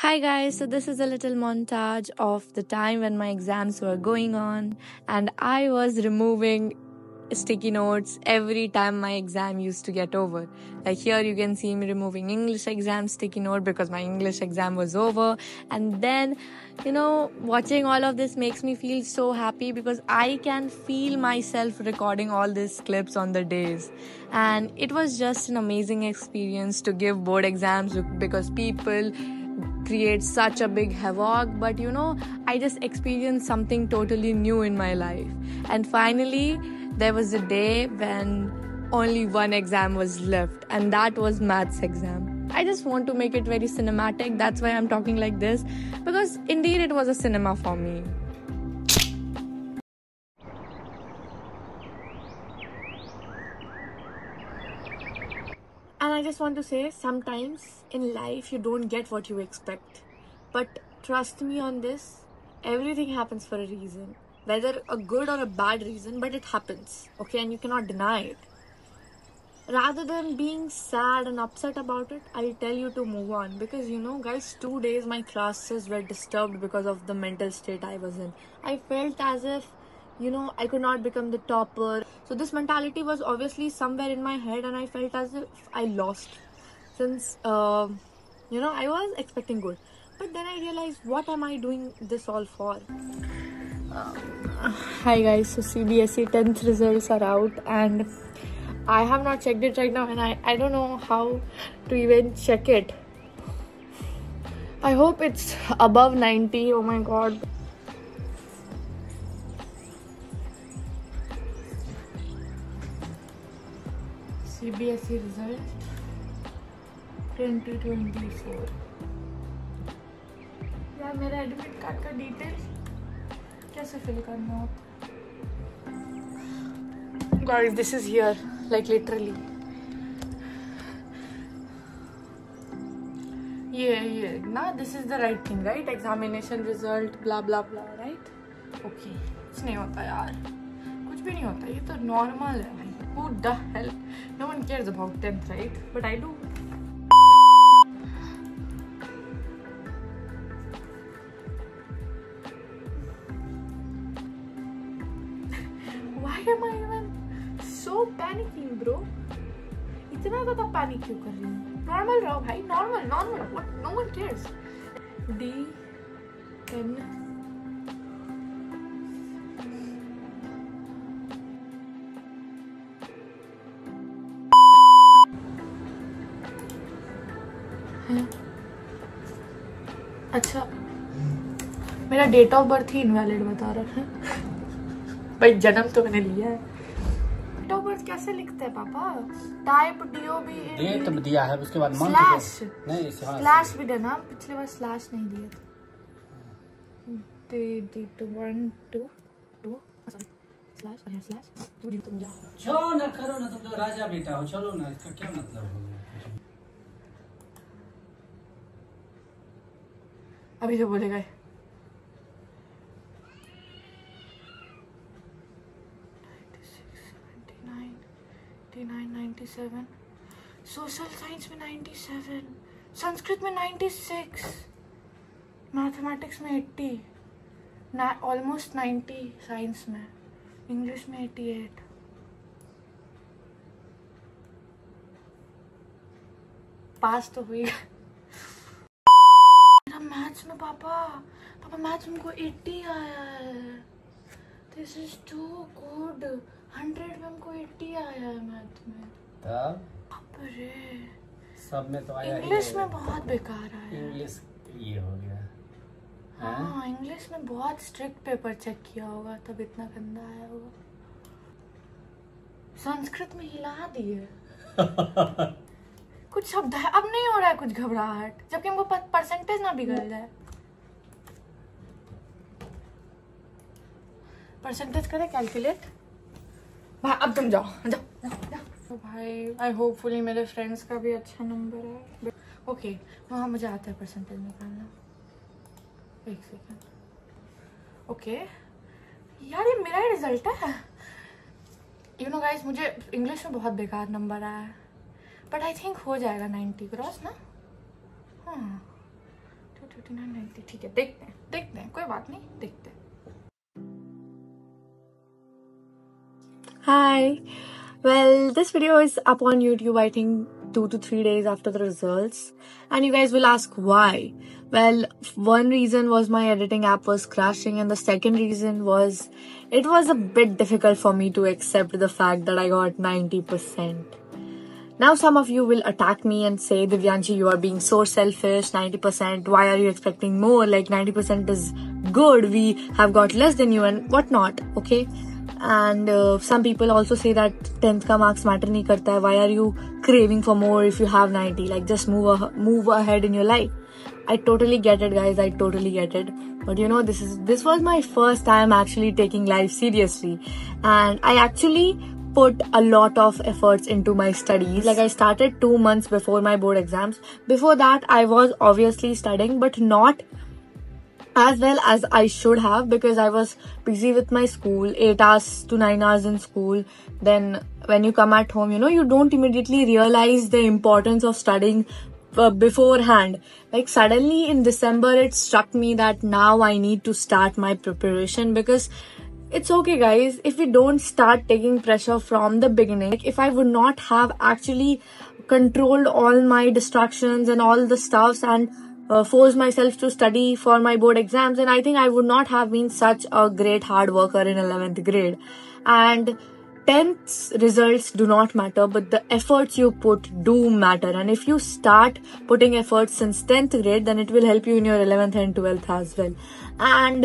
Hi guys, so this is a little montage of the time when my exams were going on and I was removing sticky notes every time my exam used to get over. Like here you can see me removing English exam sticky note because my English exam was over, and then watching all of this makes me feel so happy because I can feel myself recording all these clips on the days, and it was just an amazing experience to give board exams because people create such a big havoc. But I just experienced something totally new in my life. And finally, there was a day when only one exam was left, and that was maths exam. I just want to make it very cinematic. That's why I'm talking like this, because indeed it was a cinema for me. And I just want to say, sometimes in life you don't get what you expect. But trust me on this, everything happens for a reason. Whether a good or a bad reason, but it happens, okay? And you cannot deny it. Rather than being sad and upset about it, I'll tell you to move on. Because guys, 2 days my classes were disturbed because of the mental state I was in. I felt as if I could not become the topper. So this mentality was obviously somewhere in my head, and I felt as if I lost. Since I was expecting good, but then I realized, what am I doing this all for? Hi guys, so CBSE 10th results are out, and I have not checked it right now, and I don't know how to even check it. I hope it's above 90. Oh my god. CBSE result 2024. यार मेरा admit card का details कैसे fill करना होता? Guys, this is here, like literally. Yeah, nah, this is the right thing, right? Examination result, blah blah blah, right? Okay, कुछ नहीं होता यार, कुछ भी नहीं होता, ये तो normal है भाई. Who the hell? No one cares about 10th, right? But I do. Why am I even so panicking, bro? इतना ज़्यादा पैनिक क्यों कर रही हूँ? Normal रहो भाई, normal. What? No one cares. D10. अच्छा, मेरा डेट ऑफ बर्थ ही इनवैलिड बता रहा है. भाई जन्म तो मैंने लिया है. डेट ऑफ बर्थ कैसे लिखते हैं पापा? टाइप DOB डेट दिया है, उसके बाद स्लैश नहीं, स्लैश भी देना. पिछले बार स्लैश नहीं दिया था. दे 1 2 2 स्लैश और स्लैश. तुम जाओ. चलो ना, करो ना, तुम तो राजा बेटा हो. चलो ना, इसका क्या मतलब हो? अभी जो बोलेगा 97, सोशल साइंस में 97, संस्कृत में 96, मैथमेटिक्स में 80, ऑलमोस्ट 90 साइंस में, इंग्लिश में 88. पास तो हुई. मैथ्स में पापा मैथ्स में 80 आया है. This is to good. 100 में हमको 80 आया है मैथ में. अरे सब में तो आया. इंग्लिश में बहुत बेकार आया. इंग्लिश ये हो गया. हाँ, इंग्लिश में बहुत स्ट्रिक्ट पेपर चेक किया होगा, तब इतना गंदा आया होगा. संस्कृत में हिला दिए. कुछ शब्द है, अब नहीं हो रहा है कुछ घबराहट, जबकि हमको परसेंटेज ना बिगड़ जाए. परसेंटेज करें कैलकुलेट. भाई अब तुम जाओ. तो भाई आई होपफुली मेरे फ्रेंड्स का भी अच्छा नंबर है. ओके, वहाँ मुझे आता है परसेंटेज निकालना. एक सेकेंड. ओके यार, ये मेरा ही रिजल्ट है. गाइस, मुझे इंग्लिश में बहुत बेकार नंबर आया है, बट आई थिंक हो जाएगा 90 क्रॉस ना. हाँ, 89, 90, ठीक है, देखते हैं, कोई बात नहीं, देखते हैं. Hi. Well, this video is up on YouTube, I think 2 to 3 days after the results. And you guys will ask why. Well, one reason was my editing app was crashing, and the second reason was it was a bit difficult for me to accept the fact that I got 90%. Now some of you will attack me and say, Divyanshi, you are being so selfish, 90%, why are you expecting more? Like 90% is good, we have got less than you and whatnot, okay? And some people also say that 10th ka marks matter nahi karta hai. Why are you craving for more if you have 90? Like just move ahead in your life. I totally get it, guys. I totally get it. But you know, this was my first time actually taking life seriously, and I actually put a lot of efforts into my studies. Like I started 2 months before my board exams. Before that, I was obviously studying, but not as well as I should have, because I was busy with my school, 8 hours to 9 hours in school. Then when you come at home, you know, you don't immediately realize the importance of studying beforehand. Like suddenly in December, it struck me that now I need to start my preparation, because it's okay, guys, if we don't start taking pressure from the beginning. Like if I would not have actually controlled all my distractions and all the stuffs and forced myself to study for my board exams, and I think I would not have been such a great hard worker in 11th grade. And 10th results do not matter, but the efforts you put do matter. And if you start putting efforts since 10th grade, then it will help you in your 11th and 12th as well. And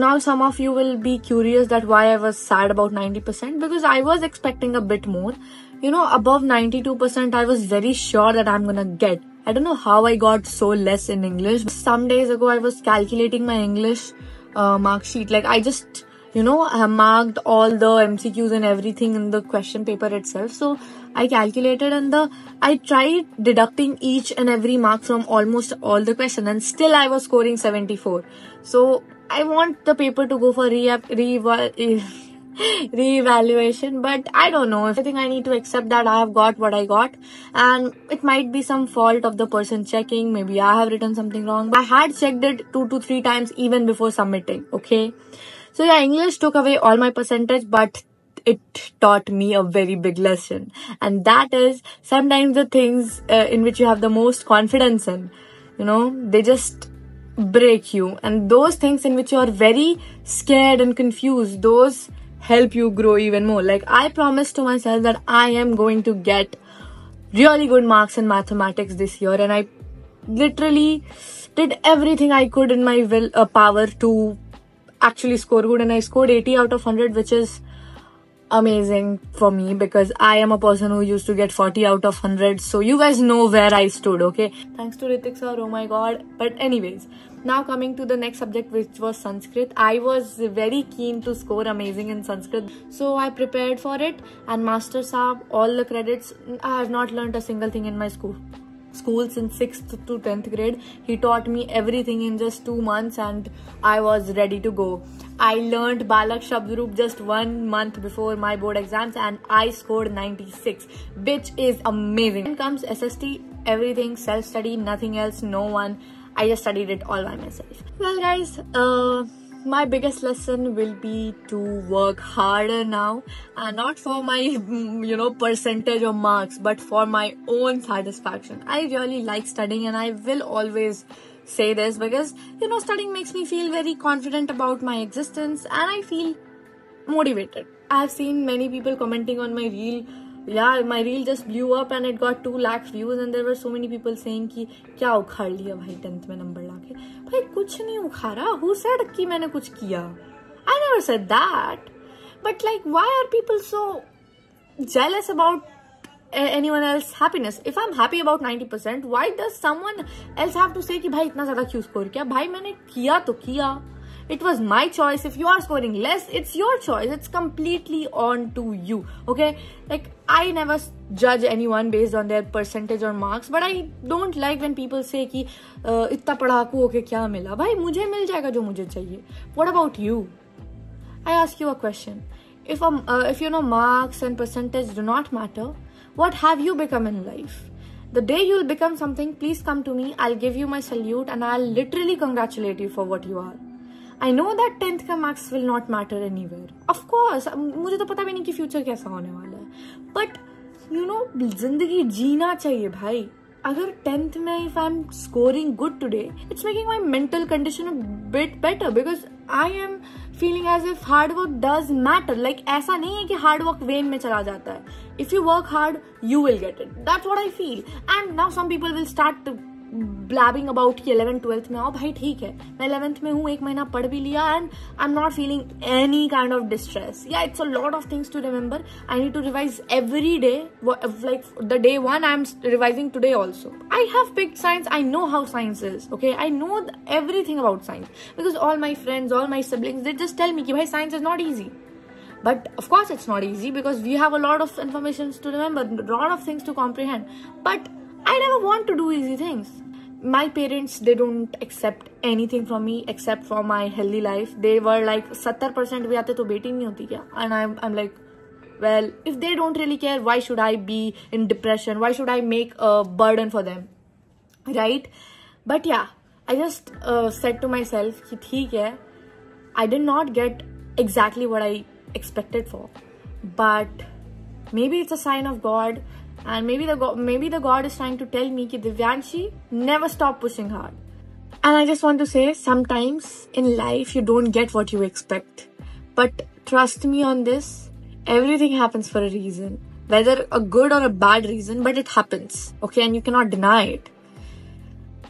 now some of you will be curious that why I was sad about 90%, because I was expecting a bit more. You know, above 92% I was very sure that I'm gonna get. I don't know how I got so less in English. Some days ago I was calculating my English mark sheet. Like I just, you know, I marked all the MCQs and everything in the question paper itself. So I calculated, and I tried deducting each and every mark from almost all the questions, and still I was scoring 74. So I want the paper to go for reevaluation, but I don't know. I think I need to accept that I have got what I got, and it might be some fault of the person checking. Maybe I have written something wrong, but I had checked it 2 to 3 times even before submitting. Okay, so yeah, English took away all my percentage, but it taught me a very big lesson, and that is sometimes the things in which you have the most confidence in, you know, they just break you, and those things in which you are very scared and confused, those help you grow even more. Like I promised to myself that I am going to get really good marks in mathematics this year, and I literally did everything I could in my power to actually score good, and I scored 80 out of 100, which is amazing for me, because I am a person who used to get 40 out of 100. So you guys know where I stood, okay? Thanks to Ritik sir, oh my god. But anyways, now coming to the next subject, which was Sanskrit. I was very keen to score amazing in Sanskrit, so I prepared for it, and Master Saab, all the credits. I have not learned a single thing in my school since 6th to 10th grade. He taught me everything in just 2 months, and I was ready to go. I learned Balak Shabdrup just 1 month before my board exams, and I scored 96, which is amazing. Then comes SST, everything self-study, nothing else, no one. I just studied it all by myself. Well guys, my biggest lesson will be to work harder now, and not for my, you know, percentage or marks, but for my own satisfaction. I really like studying, and I will always say this, because, you know, studying makes me feel very confident about my existence, and I feel motivated. I have seen many people commenting on my reel. Yeah, my reel just blew up and it got 2 lakh views, and there were so many people saying कि क्या उखाड़ लिया भाई 10th में number लाके. भाई कुछ नहीं उखाड़ा. Who said कि मैंने कुछ किया? I never said that. But like, why are people so jealous about anyone else's happiness? If I'm happy about 90%, why does someone else have to say कि भाई इतना ज़्यादा क्यों स्कोर किया? भाई मैंने किया तो किया. It was my choice. If you are scoring less, it's your choice. It's completely on to you. Okay? Like, I never judge anyone based on their percentage or marks, but I don't like when people say कि इतना पढ़ाकू होके क्या मिला. भाई मुझे मिल जाएगा जो मुझे चाहिए. What about you? I ask you a question. If you know marks and percentage do not matter, what have you become in life? The day you'll become something, please come to me. I'll give you my salute and I'll literally congratulate you for what you are. I know that 10th का marks will not matter anywhere. Of course, मुझे तो पता भी नहीं कि future कैसा होने वाला है. But you know, जिंदगी जीना चाहिए भाई. अगर 10th में if I'm scoring good today, it's making my mental condition a bit better because I am feeling as if hard work does matter. Like ऐसा नहीं है कि hard work vain में चला जाता है. If you work hard, you will get it. That's what I feel. And now some people will start blabbing about कि 11th 12th में आओ भाई ठीक है मैं 11th में हूँ 1 महीना पढ़ भी लिया and I'm not feeling any kind of distress. Yeah, it's a lot of things to remember. I need to revise every day. Like the day one I'm revising today also. I have picked science. I know how science is. Okay, I know everything about science because all my friends, all my siblings, they just tell me कि भाई science is not easy. But of course it's not easy because we have a lot of information to remember, a lot of things to comprehend. But I never want to do easy things. My parents, they don't accept anything from me except for my healthy life. They were like 70% भी आते तो बेटी नहीं होती क्या? And I'm like, well, if they don't really care, why should I be in depression? Why should I make a burden for them? Right? But yeah, I just said to myself कि ठीक है, I did not get exactly what I expected for, but maybe it's a sign of God, and maybe the God is trying to tell me कि Divyanshi, never stop pushing hard. And I just want to say, sometimes in life you don't get what you expect, but trust me on this, everything happens for a reason, whether a good or a bad reason, but it happens, okay, and you cannot deny it.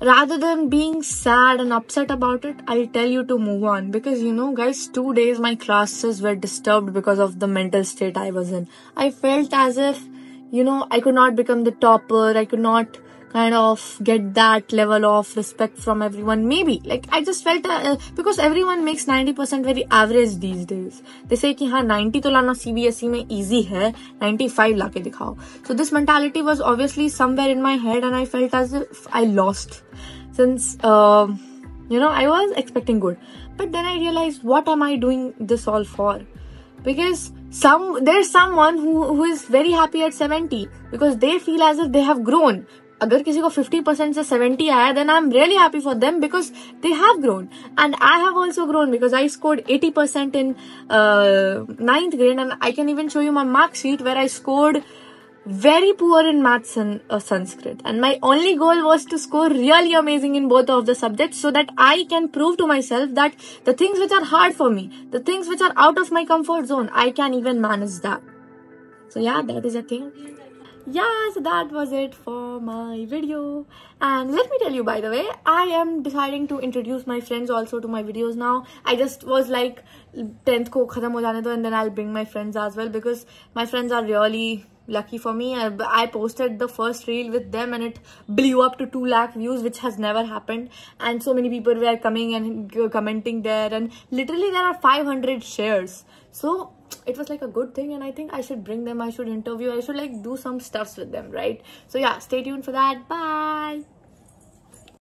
Rather than being sad and upset about it, I'll tell you to move on. Because, you know, guys, 2 days my classes were disturbed because of the mental state I was in. I felt as if, you know, I could not become the topper. I could not kind of get that level of respect from everyone. Maybe. Like, I just felt, because everyone makes 90% very average these days. They say कि हाँ 90 तो लाना CBSE में easy है, 95 लाके दिखाओ. So this mentality was obviously somewhere in my head and I felt as if I lost. Since, you know, I was expecting good. But then I realized, what am I doing this all for? Because there's someone who is very happy at 70 because they feel as if they have grown. अगर किसी को 50% से 70 आया, then I'm really happy for them because they have grown. And I have also grown because I scored 80% in 9th grade, and I can even show you my mark sheet where I scored very poor in maths and Sanskrit, and my only goal was to score really amazing in both of the subjects so that I can prove to myself that the things which are hard for me, the things which are out of my comfort zone, I can even manage that. So yeah, that is a thing. Yeah, so that was it for my video. And let me tell you, by the way, I am deciding to introduce my friends also to my videos now. I just was like 10th ko khatam ho jane do, and then I'll bring my friends as well because my friends are really lucky for me. I posted the first reel with them and it blew up to 2 lakh views, which has never happened, and so many people were coming and commenting there, and literally there are 500 shares. So it was like a good thing, and I think I should bring them, I should interview, I should like do some stuffs with them, right? So yeah, stay tuned for that. Bye.